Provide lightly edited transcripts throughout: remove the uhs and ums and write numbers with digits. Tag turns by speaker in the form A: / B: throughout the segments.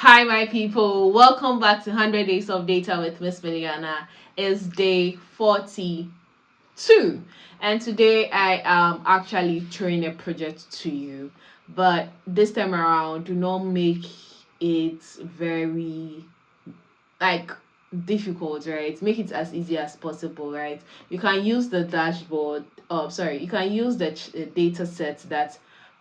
A: Hi, my people. Welcome back to 100 Days of Data with Miss Mailiana. It's day 42, and today I am actually throwing a project to you. But this time around, do not make it very like difficult, right? Make it as easy as possible, right? You can use the dashboard. Oh, sorry, you can use the data set that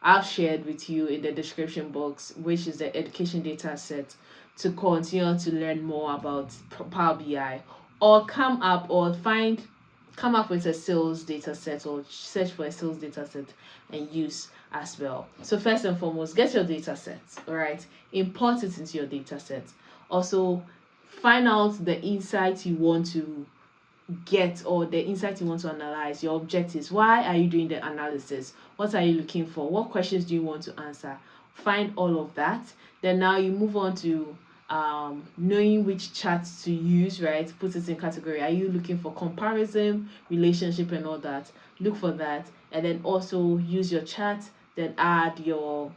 A: I've shared with you in the description box, which is the education data set, to continue to learn more about Power BI, or come up with a sales data set, or search for a sales data set and use as well. So first and foremost, get your data set, all right? Import it into your data set. Also, find out the insight you want to get, or the insight you want to analyze, your objectives. Why are you doing the analysis? What are you looking for? What questions do you want to answer? Find all of that. Then now you move on to knowing which charts to use, right? Put it in category. Are you looking for comparison, relationship, and all that? Look for that, and then also use your chart. Then add your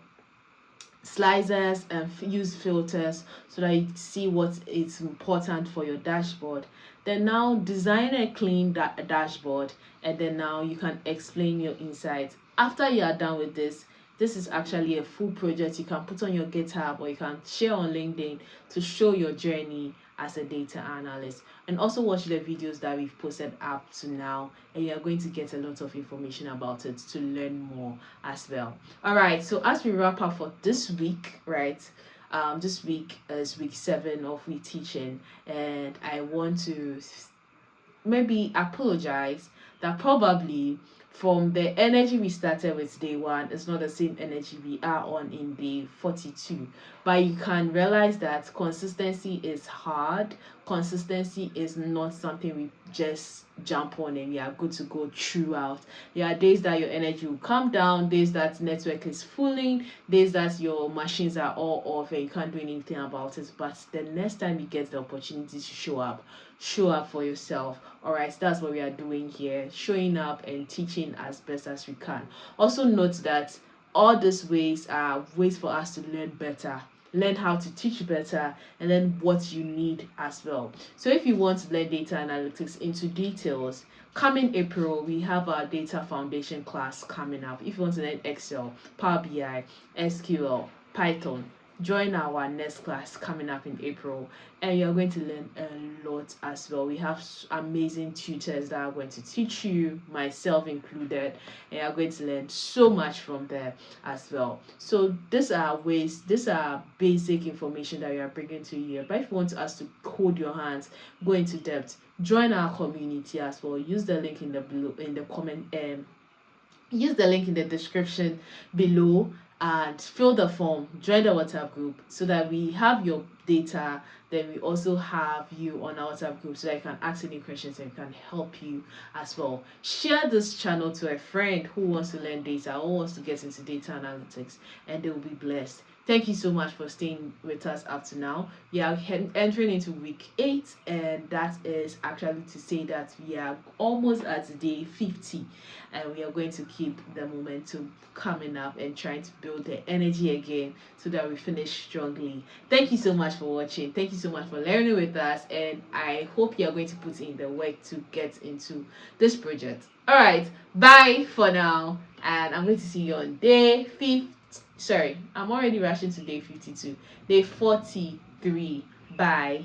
A: slicers and use filters so that you see what is important for your dashboard. Then now design a clean dashboard, and then now you can explain your insights. After you are done with this is actually a full project you can put on your GitHub, or you can share on LinkedIn to show your journey as a data analyst. And also watch the videos that we've posted up to now, and you are going to get a lot of information about it to learn more as well. All right, so as we wrap up for this week, right? This week is week 7 of we teaching, and I want to maybe apologize that probably from the energy we started with day 1, it's not the same energy we are on in day 42. But you can realize that consistency is hard. Consistency is not something we just jump on and you are good to go throughout. There are days that your energy will come down, days that network is fooling, days that your machines are all off and you can't do anything about it. But the next time you get the opportunity to show up for yourself. All right, that's what we are doing here, showing up and teaching as best as we can. Also note that all these ways are ways for us to learn better, learn how to teach better, and then what you need as well. So if you want to learn data analytics into details, coming April we have our data foundation class coming up. If you want to learn Excel, Power BI, SQL, Python, join our next class coming up in April, and you're going to learn a lot as well. We have amazing tutors that are going to teach you, myself included, and you're going to learn so much from there as well. So these are basic information that we are bringing to you. But if you want us to hold your hands, go into depth, join our community as well. Use the link in the below in the comment use the link in the description below and fill the form, join the WhatsApp group so that we have your data. Then we also have you on our WhatsApp group so that you can ask any questions and can help you as well. Share this channel to a friend who wants to learn data, who wants to get into data analytics, and they will be blessed. Thank you so much for staying with us up to now. We are entering into week 8, and that is actually to say that we are almost at day 50, and we are going to keep the momentum coming up and trying to build the energy again so that we finish strongly. Thank you so much for watching. Thank you so much for learning with us, and I hope you are going to put in the work to get into this project. All right, bye for now, and I'm going to see you on day 50. Sorry, I'm already rushing to day 52. Day 43. Bye.